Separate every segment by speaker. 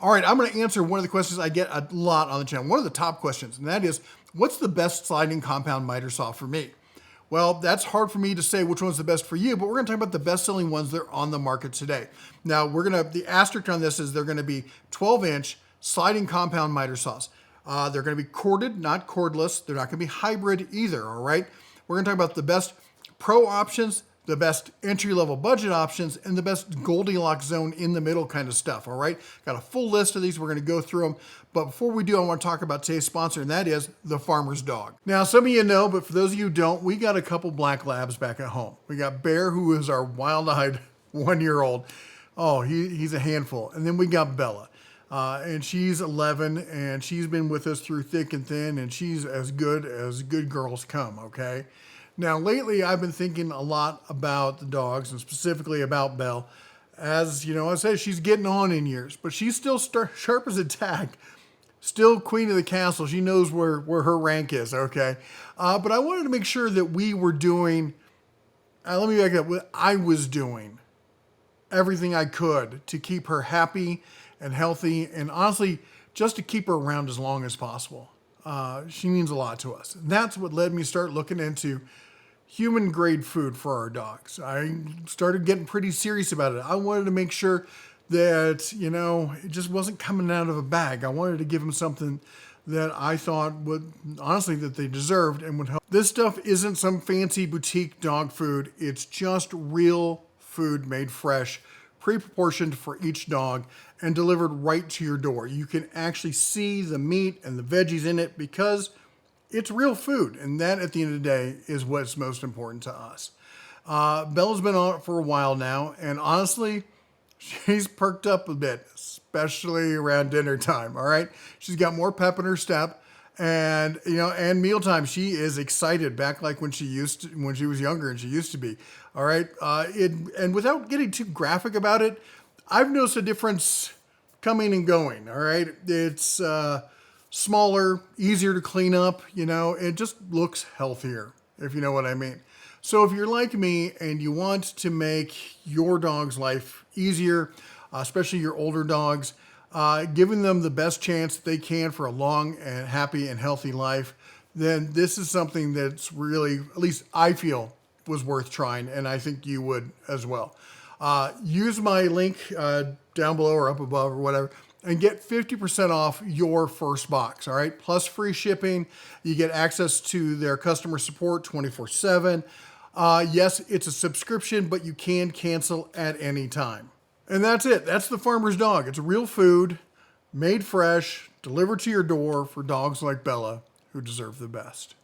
Speaker 1: All right, I'm going to answer one of the questions I get a lot on the channel. One of the top questions, and that is, what's the best sliding compound miter saw for me? Well, that's hard for me to say which one's the best for you, but we're going to talk about the best-selling ones that are on the market today. Now, the asterisk on this is they're going to be 12-inch sliding compound miter saws. They're going to be corded, not cordless. They're not going to be hybrid either, all right? We're going to talk about the best pro options, the best entry-level budget options, and the best Goldilocks zone in the middle kind of stuff, all right? Got a full list of these. We're going to go through them. But before we do, I want to talk about today's sponsor, and that is the Farmer's Dog. Now, some of you know, but for those of you who don't, we got a couple black labs back at home. We got Bear, who is our wild-eyed 1-year-old. Oh, he's a handful. And then we got Bella. And she's 11, and she's been with us through thick and thin, and she's as good girls come, okay? Now, lately, I've been thinking a lot about the dogs, and specifically about Belle. As you know, I said she's getting on in years, but she's still sharp as a tack, still queen of the castle. She knows where her rank is, okay? But I wanted to make sure that we were doing, let me back up, I was doing everything I could to keep her happy and healthy, and honestly, just to keep her around as long as possible. She means a lot to us. And that's what led me to start looking into human grade food for our dogs. I started getting pretty serious about it. I wanted to make sure that, you know, it just wasn't coming out of a bag. I wanted to give them something that I thought would, honestly, that they deserved and would help. This stuff isn't some fancy boutique dog food. It's just real food made fresh, pre-proportioned for each dog, and delivered right to your door. You can actually see the meat and the veggies in it because it's real food, and that, at the end of the day, is what's most important to us. Bella's been on it for a while now, and honestly, she's perked up a bit, especially around dinner time, all right? She's got more pep in her step, and, you know, and mealtime, she is excited, back like when she was younger and she used to be, all right? And without getting too graphic about it, I've noticed a difference coming and going, all right? It's smaller, easier to clean up, you know, it just looks healthier, if you know what I mean. So if you're like me and you want to make your dog's life easier, especially your older dogs, giving them the best chance they can for a long and happy and healthy life, then this is something that's really, at least I feel, was worth trying, and I think you would as well. Use my link down below or up above or whatever, and get 50% off your first box, all right? Plus free shipping. You get access to their customer support 24/7. Yes, it's a subscription, but you can cancel at any time. And that's it. That's the Farmer's Dog. It's real food, made fresh, delivered to your door for dogs like Bella, who deserve the best.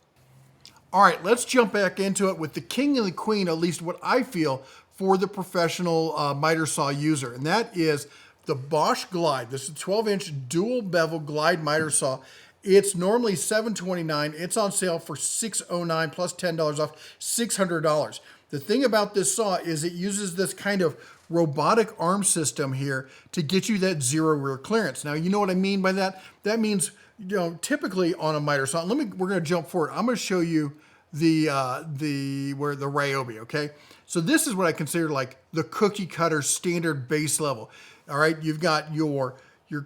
Speaker 1: All right, let's jump back into it with the king and the queen, at least what I feel, for the professional miter saw user, and that is the Bosch Glide. This is a 12-inch dual bevel glide miter saw. It's normally $729. It's on sale for $609 plus $10 off, $600. The thing about this saw is it uses this kind of robotic arm system here to get you that zero rear clearance. Now, you know what I mean by that? That means, you know, typically on a miter saw, we're going to jump forward. I'm going to show you the Ryobi, okay? So this is what I consider like the cookie cutter standard base level. All right, you've got your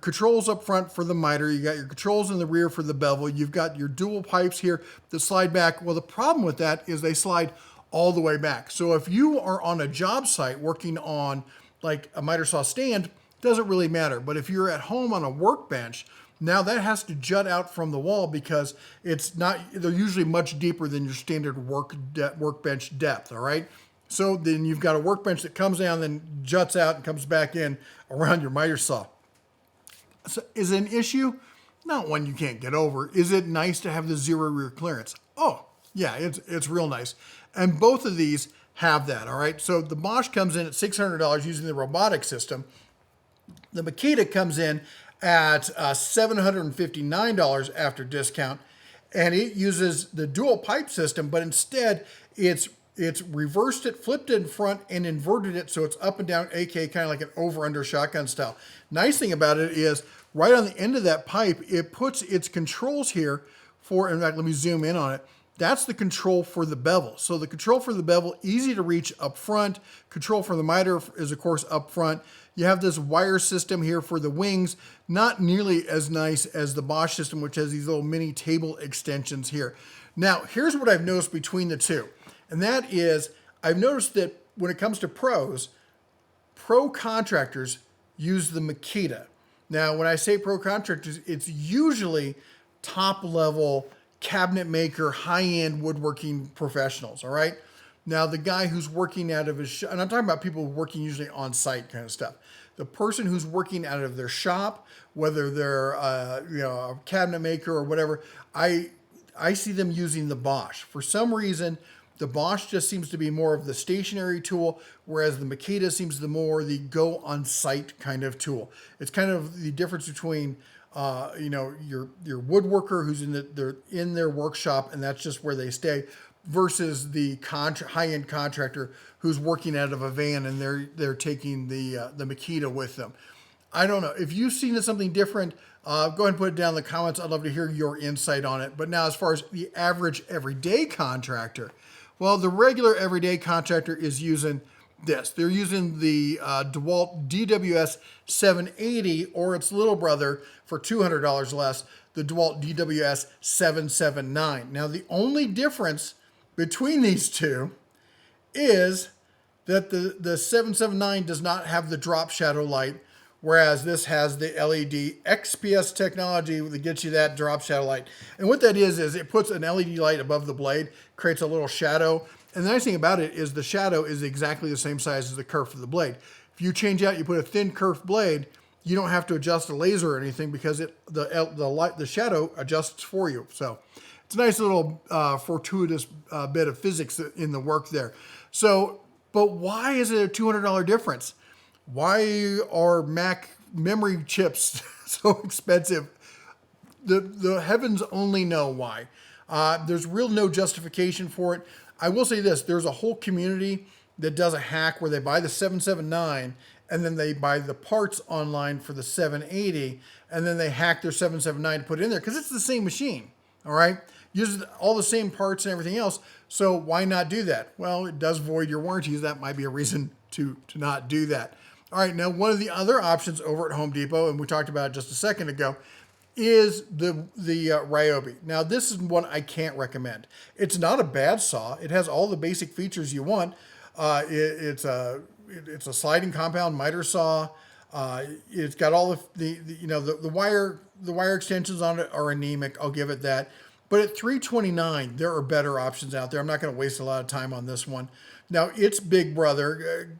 Speaker 1: controls up front for the miter. You got your controls in the rear for the bevel. You've got your dual pipes here that slide back. Well, the problem with that is they slide all the way back. So if you are on a job site working on like a miter saw stand, doesn't really matter. But if you're at home on a workbench, now that has to jut out from the wall because they're usually much deeper than your standard workbench depth, all right? So then you've got a workbench that comes down, then juts out and comes back in around your miter saw. So is it an issue? Not one you can't get over. Is it nice to have the zero rear clearance? Oh, yeah, it's real nice. And both of these have that, all right? So the Bosch comes in at $600 using the robotic system. The Makita comes in at $759 after discount, and it uses the dual pipe system, but instead it's reversed it, flipped it in front, and inverted it so it's up and down, aka kind of like an over-under shotgun style. Nice thing about it is right on the end of that pipe, it puts its controls here for, in fact, let me zoom in on it. That's the control for the bevel. So the control for the bevel, easy to reach up front. Control for the miter is, of course, up front. You have this wire system here for the wings, not nearly as nice as the Bosch system, which has these little mini table extensions here. Now, here's what I've noticed between the two, and that is I've noticed that when it comes to pros, pro contractors use the Makita. Now, when I say pro contractors, it's usually top level cabinet maker, high-end woodworking professionals, all right? Now, the guy who's working out of his shop, and I'm talking about people working usually on site kind of stuff. The person who's working out of their shop, whether they're a cabinet maker or whatever, I see them using the Bosch. For some reason, the Bosch just seems to be more of the stationary tool, whereas the Makita seems to be more the go on site kind of tool. It's kind of the difference between your woodworker who's they're in their workshop and that's just where they stay, versus the high-end contractor who's working out of a van and they're taking the Makita with them. I don't know. If you've seen something different, go ahead and put it down in the comments. I'd love to hear your insight on it. But now, as far as the average everyday contractor, well, the regular everyday contractor is using this. They're using the Dewalt DWS 780 or its little brother for $200 less, the Dewalt DWS 779. Now, the only difference between these two is that the 779 does not have the drop shadow light, whereas this has the LED XPS technology that gets you that drop shadow light. And what that is it puts an LED light above the blade, creates a little shadow. And the nice thing about it is the shadow is exactly the same size as the kerf of the blade. If you change out, you put a thin kerf blade, you don't have to adjust the laser or anything because the shadow adjusts for you. So it's a nice little fortuitous bit of physics in the work there. So, but why is it a $200 difference? Why are Mac memory chips so expensive? The heavens only know why. There's real no justification for it. I will say this, there's a whole community that does a hack where they buy the 779 and then they buy the parts online for the 780 and then they hack their 779 to put it in there because it's the same machine, all right? Uses all the same parts and everything else, so why not do that? Well, it does void your warranties. That might be a reason to not do that. All right, now one of the other options over at Home Depot, and we talked about it just a second ago, is the Ryobi. Now, this is one I can't recommend. It's not a bad saw. It has all the basic features you want. It's a sliding compound miter saw. It's got all the wire extensions on it are anemic. I'll give it that. But at $329, there are better options out there. I'm not going to waste a lot of time on this one. Now, its big brother,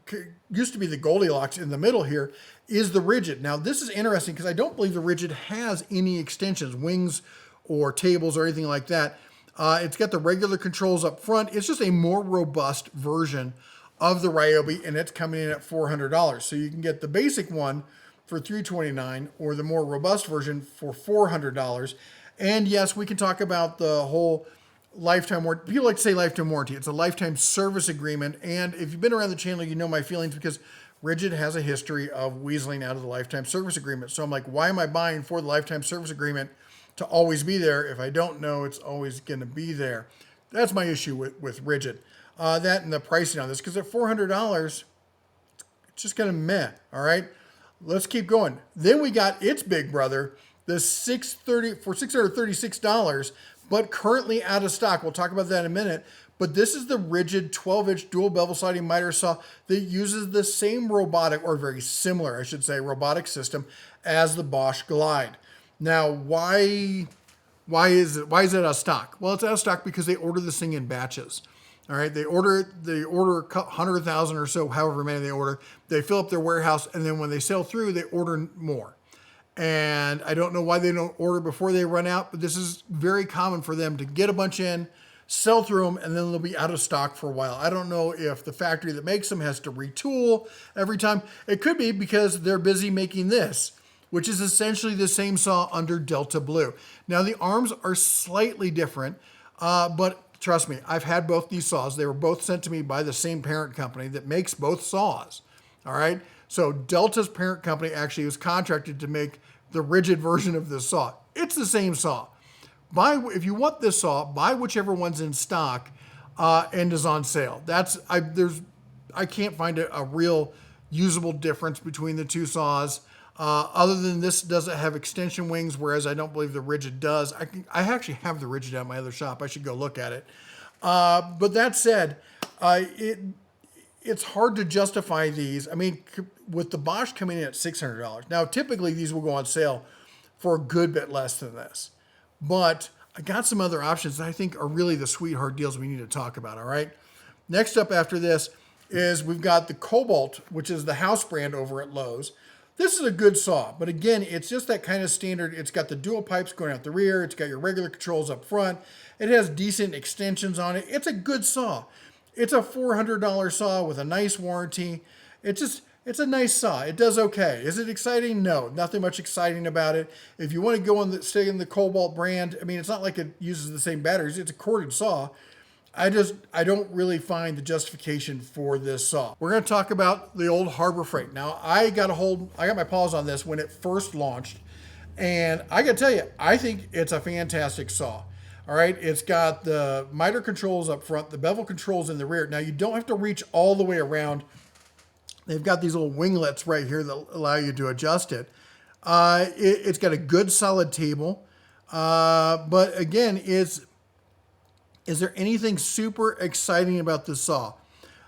Speaker 1: used to be the Goldilocks in the middle here, is the Rigid. Now, this is interesting because I don't believe the Rigid has any extensions, wings or tables or anything like that. It's got the regular controls up front. It's just a more robust version of the Ryobi, and it's coming in at $400. So you can get the basic one for $329 or the more robust version for $400. And yes, we can talk about the whole lifetime warranty. People like to say lifetime warranty. It's a lifetime service agreement. And if you've been around the channel, you know my feelings because Rigid has a history of weaseling out of the lifetime service agreement. So I'm like, why am I buying for the lifetime service agreement to always be there if I don't know it's always going to be there? That's my issue with Rigid. That and the pricing on this, because at $400, it's just kind of meh, all right? Let's keep going. Then we got its big brother, the $636, but currently out of stock. We'll talk about that in a minute. But this is the Rigid 12-inch dual bevel sliding miter saw that uses the same robotic, or very similar, I should say, robotic system as the Bosch Glide. Now, why is it out of stock? Well, it's out of stock because they order this thing in batches. All right, they order 100,000 or so, however many they order. They fill up their warehouse, and then when they sell through, they order more. And I don't know why they don't order before they run out, but this is very common for them to get a bunch in, sell through them, and then they'll be out of stock for a while. I don't know if the factory that makes them has to retool every time. It could be because they're busy making this, which is essentially the same saw under Delta Blue. Now, the arms are slightly different, but trust me, I've had both these saws. They were both sent to me by the same parent company that makes both saws. All right. So Delta's parent company actually was contracted to make the Rigid version of this saw. It's the same saw, if you want this saw, buy whichever one's in stock and is on sale. I can't find a real usable difference between the two saws. Other than this doesn't have extension wings, whereas I don't believe the Rigid does. I actually have the Rigid at my other shop. I should go look at it. But that said, it's hard to justify these. I mean, with the Bosch coming in at $600. Now, typically these will go on sale for a good bit less than this. But I got some other options that I think are really the sweetheart deals we need to talk about, all right? Next up after this is we've got the Cobalt, which is the house brand over at Lowe's. This is a good saw, but again, it's just that kind of standard. It's got the dual pipes going out the rear. It's got your regular controls up front. It has decent extensions on it. It's a good saw. It's a $400 saw with a nice warranty. It's a nice saw. It does okay. Is it exciting? No, nothing much exciting about it. If you want to go stay in the Cobalt brand, I mean, it's not like it uses the same batteries. It's a corded saw. I don't really find the justification for this saw. We're going to talk about the old Harbor Freight. Now, I got my paws on this when it first launched, and I got to tell you, I think it's a fantastic saw. All right, it's got the miter controls up front, the bevel controls in the rear. Now, you don't have to reach all the way around. They've got these little winglets right here that allow you to adjust it. It's got a good solid table, but again, is there anything super exciting about this saw?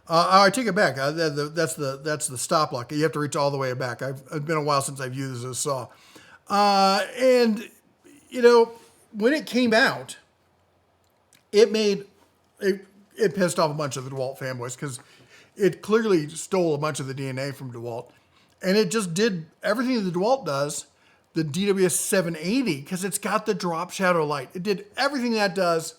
Speaker 1: I take it back. That's the stop lock. You have to reach all the way back. It's been a while since I've used this saw. And, you know, when it came out, it pissed off a bunch of the Dewalt fanboys because it clearly stole a bunch of the DNA from Dewalt. And it just did everything that the Dewalt does, the DWS 780, because it's got the drop shadow light. It did everything that does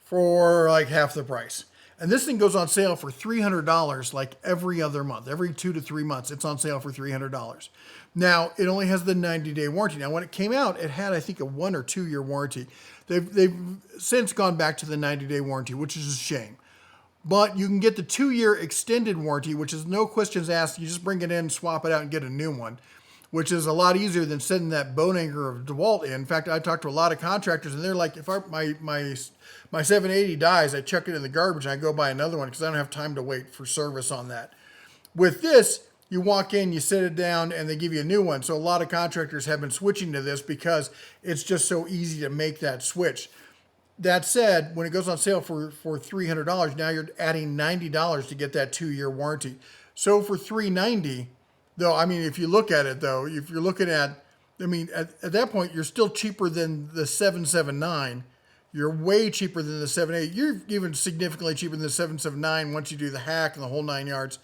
Speaker 1: for like half the price. And this thing goes on sale for $300 like every other month. Every 2 to 3 months, it's on sale for $300. Now, it only has the 90-day warranty. Now, when it came out, it had, I think, a 1 or 2 year warranty. They've since gone back to the 90-day warranty, which is a shame. But you can get the 2-year extended warranty, which is no questions asked. You just bring it in, swap it out, and get a new one, which is a lot easier than sending that bone anchor of Dewalt in. In fact, I talked to a lot of contractors, and they're like, if my 780 dies, I chuck it in the garbage, and I go buy another one because I don't have time to wait for service on that. With this, you walk in, you set it down, and they give you a new one. So a lot of contractors have been switching to this because it's just so easy to make that switch. That said, when it goes on sale for $300, now you're adding $90 to get that 2-year warranty. So for $390, though, I mean, if you look at it, though, if you're looking at, I mean, at that point, you're still cheaper than the 779. You're way cheaper than the 780. You're even significantly cheaper than the 779 once you do the hack and the whole 9 yards.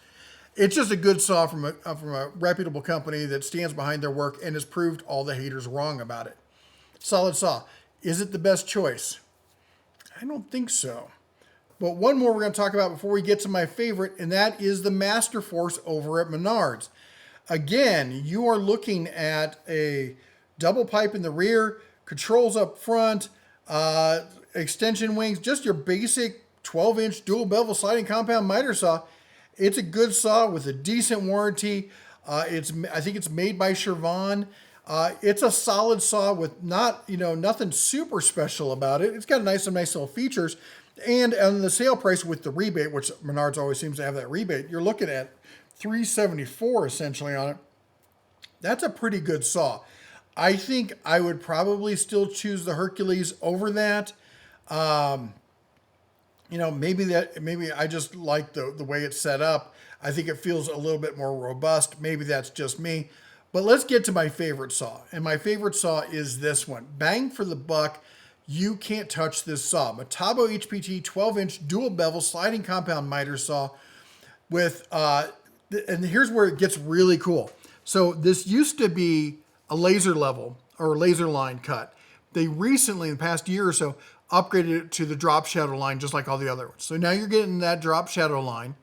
Speaker 1: It's just a good saw from a reputable company that stands behind their work and has proved all the haters wrong about it. Solid saw. Is it the best choice? I don't think so. But one more we're going to talk about before we get to my favorite, and that is the Master Force over at Menards. Again, you are looking at a double pipe in the rear, controls up front, extension wings, just your basic 12-inch dual bevel sliding compound miter saw. It's a good saw with a decent warranty. I think it's made by Chervon. It's a solid saw with nothing super special about it. It's got some nice little features. And on the sale price with the rebate, which Menards always seems to have that rebate, you're looking at $374 essentially on it. That's a pretty good saw. I think I would probably still choose the Hercules over that. Maybe I just like the way it's set up. I think it feels a little bit more robust. Maybe that's just me. But let's get to my favorite saw. And my favorite saw is this one. Bang for the buck. You can't touch this saw. Metabo HPT 12-inch dual bevel sliding compound miter saw with, and here's where it gets really cool. So this used to be a laser level or laser line cut. They recently, in the past year or so, upgraded it to the drop shadow line, just like all the other ones. So now you're getting that drop shadow line.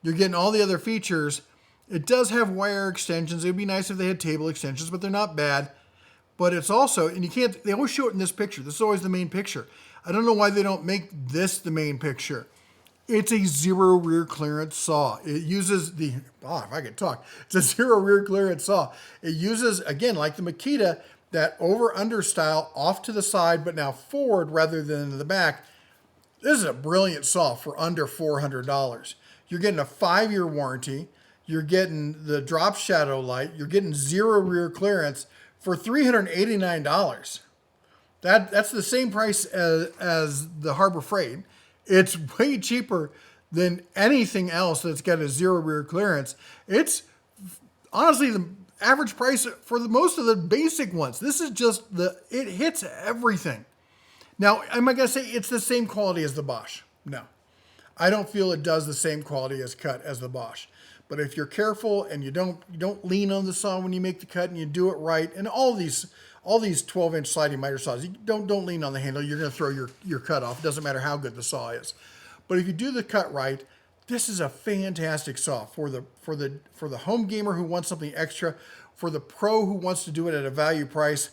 Speaker 1: You're getting all the other features. It does have wire extensions. It would be nice if they had table extensions, but they're not bad. But it's also, and they always show it in this picture. This is always the main picture. I don't know why they don't make this the main picture. It's a zero rear clearance saw. It uses if I could talk, it's a zero rear clearance saw. It uses, again, like the Makita, that over-under style off to the side, but now forward rather than in the back. This is a brilliant saw for under $400. You're getting a 5-year warranty. You're getting the drop shadow light. You're getting 0 rear clearance for $389. That's the same price as the Harbor Freight. It's way cheaper than anything else that's got a 0 rear clearance. It's honestly the average price for most of the basic ones. This is just it hits everything. Now, am I going to say it's the same quality as the Bosch? No. I don't feel it does the same quality as cut as the Bosch. But if you're careful and you don't lean on the saw when you make the cut and you do it right, and all these 12-inch sliding miter saws, you don't lean on the handle, you're going to throw your cut off. It doesn't matter how good the saw is. But if you do the cut right, this is a fantastic saw for the home gamer who wants something extra, for the pro who wants to do it at a value price.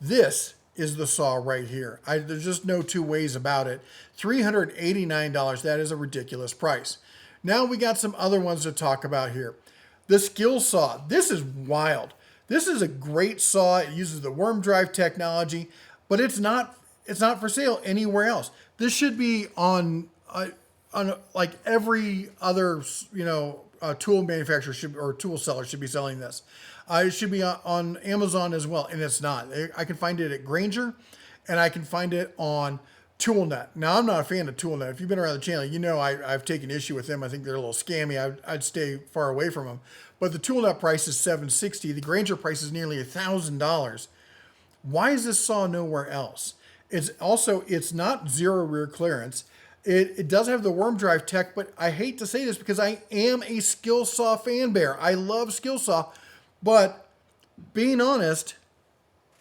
Speaker 1: This is the saw right here. There's just no two ways about it. $389, that is a ridiculous price. Now we got some other ones to talk about here. The skill saw, this is wild. This is a great saw. It uses the worm drive technology, but it's not for sale anywhere else. This should be on like every other, tool manufacturer or tool seller should be selling this. It should be on Amazon as well, and it's not. I can find it at Grainger, and I can find it on ToolNet. Now, I'm not a fan of ToolNet. If you've been around the channel, you know I've taken issue with them. I think they're a little scammy. I'd stay far away from them. But the ToolNet price is $760. The Grainger price is nearly $1,000. Why is this saw nowhere else? It's not 0 rear clearance. It does have the worm drive tech, but I hate to say this because I am a skill saw fan bear. I love skill saw, but being honest,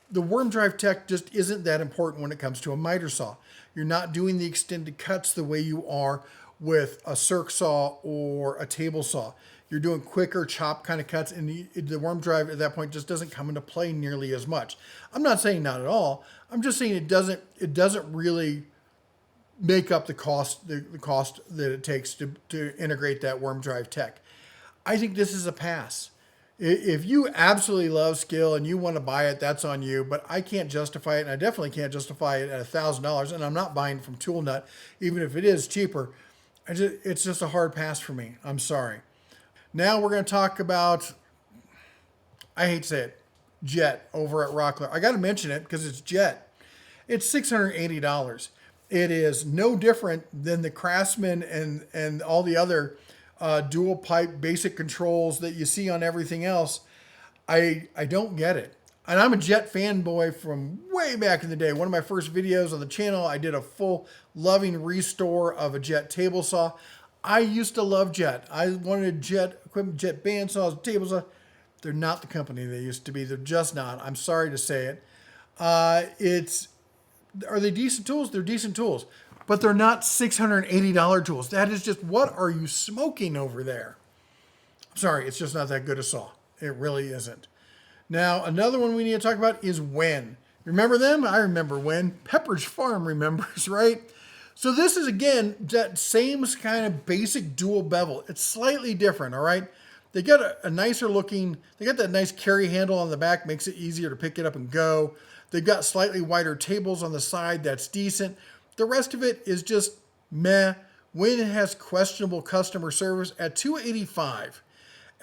Speaker 1: the worm drive tech just isn't that important when it comes to a miter saw. You're not doing the extended cuts the way you are with a circ saw or a table saw. You're doing quicker chop kind of cuts, and the worm drive at that point just doesn't come into play nearly as much. I'm not saying not at all. I'm just saying it doesn't really make up the cost that it takes to integrate that worm drive tech. I think this is a pass. If you absolutely love skill and you want to buy it, that's on you, but I can't justify it, and I definitely can't justify it at $1,000, and I'm not buying from ToolNet, even if it is cheaper. It's just a hard pass for me. I'm sorry. Now we're going to talk about, I hate to say it, Jet over at Rockler. I got to mention it because it's Jet. It's $680. It is no different than the Craftsman and all the other dual pipe basic controls that you see on everything else. I don't get it. And I'm a Jet fanboy from way back in the day. One of my first videos on the channel, I did a full loving restore of a Jet table saw. I used to love Jet. I wanted Jet equipment, Jet bandsaws, table saw. They're not the company they used to be. They're just not. I'm sorry to say it. Are they decent tools? They're decent tools. But they're not $680 tools. That is just, what are you smoking over there? I'm sorry, it's just not that good a saw. It really isn't. Now, another one we need to talk about is Wen. Remember them? I remember Wen. Pepperidge Farm remembers, right? So this is, again, that same kind of basic dual bevel. It's slightly different, all right? They got a nicer looking, they got that nice carry handle on the back, makes it easier to pick it up and go. They've got slightly wider tables on the side, that's decent. The rest of it is just meh. Wen has questionable customer service at $285.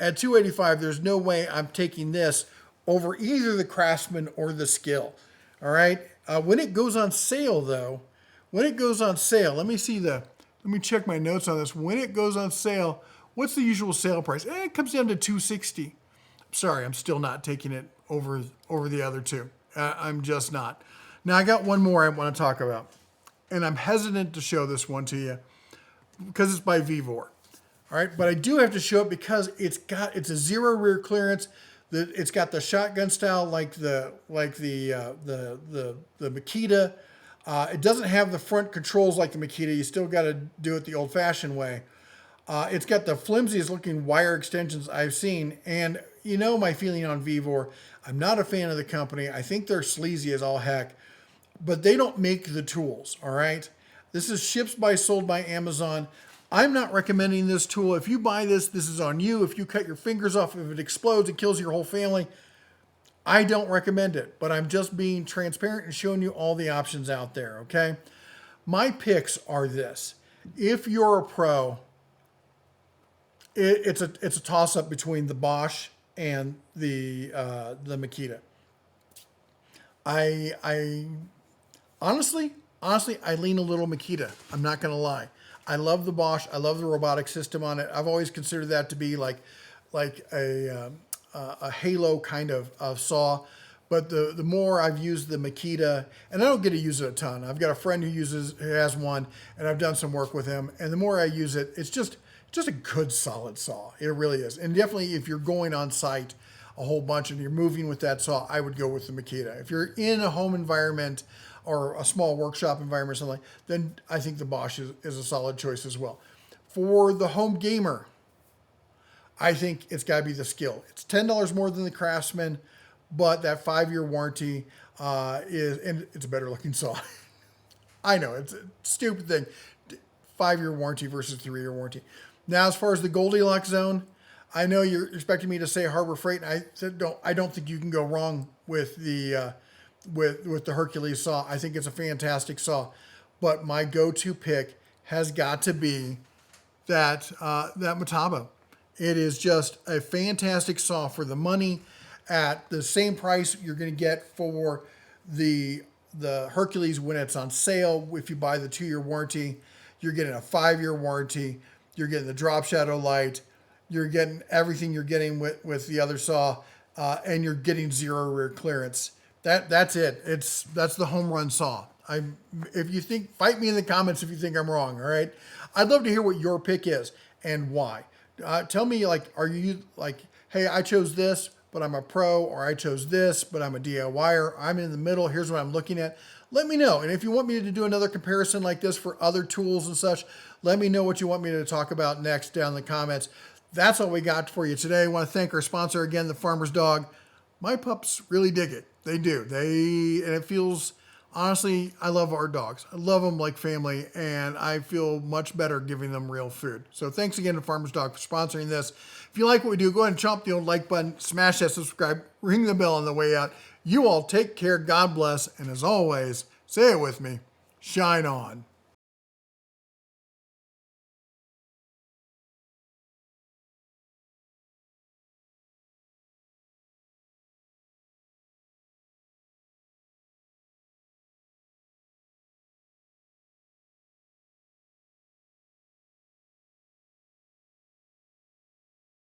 Speaker 1: At $285, there's no way I'm taking this over either the Craftsman or the Skill. All right. When it goes on sale, though, let me check my notes on this. When it goes on sale, what's the usual sale price? It comes down to $260. Sorry, I'm still not taking it over the other two. I'm just not. Now, I got one more I want to talk about, and I'm hesitant to show this one to you because it's by Vevor. All right, but I do have to show it because it's a 0 rear clearance. It's got the shotgun style like the Makita. It doesn't have the front controls like the Makita. You still got to do it the old-fashioned way. It's got the flimsiest looking wire extensions I've seen, and you know my feeling on Vevor. I'm not a fan of the company. I think they're sleazy as all heck, but they don't make the tools. All right, this is sold by Amazon. I'm not recommending this tool. If you buy this, this is on you. If you cut your fingers off, if it explodes, it kills your whole family. I don't recommend it, but I'm just being transparent and showing you all the options out there, okay? My picks are this. If you're a pro, it's a toss-up between the Bosch and the Makita. I honestly, I lean a little Makita. I'm not going to lie. I love the Bosch. I love the robotic system on it. I've always considered that to be like a halo kind of saw. But the more I've used the Makita, and I don't get to use it a ton. I've got a friend who has one, and I've done some work with him. And the more I use it, it's just a good solid saw. It really is. And definitely if you're going on site a whole bunch and you're moving with that saw, I would go with the Makita. If you're in a home environment or a small workshop environment or something, then I think the Bosch is a solid choice as well. For the home gamer, I think it's got to be the Skill. It's $10 more than the Craftsman, but that 5-year warranty and it's a better looking saw. I know, it's a stupid thing. 5-year warranty versus 3-year warranty. Now, as far as the Goldilocks zone, I know you're expecting me to say Harbor Freight, and I said I don't think you can go wrong with the with the Hercules saw. I think it's a fantastic saw, but my go-to pick has got to be that Metabo. It is just a fantastic saw for the money at the same price you're going to get for the Hercules when it's on sale. If you buy the 2-year warranty, you're getting a 5-year warranty. You're getting the drop shadow light. You're getting everything you're getting with the other saw, and you're getting 0 rear clearance. That's it. That's the home run saw. If you think, fight me in the comments if you think I'm wrong. All right. I'd love to hear what your pick is and why. Tell me, are you like, hey, I chose this, but I'm a pro, or I chose this, but I'm a DIYer. I'm in the middle. Here's what I'm looking at. Let me know. And if you want me to do another comparison like this for other tools and such, let me know what you want me to talk about next down in the comments. That's all we got for you today. I want to thank our sponsor again, the Farmer's Dog. My pups really dig it. They do. And it feels, honestly, I love our dogs. I love them like family, and I feel much better giving them real food. So thanks again to Farmer's Dog for sponsoring this. If you like what we do, go ahead and chomp the old like button, smash that subscribe, ring the bell on the way out. You all take care. God bless. And as always, say it with me, shine on.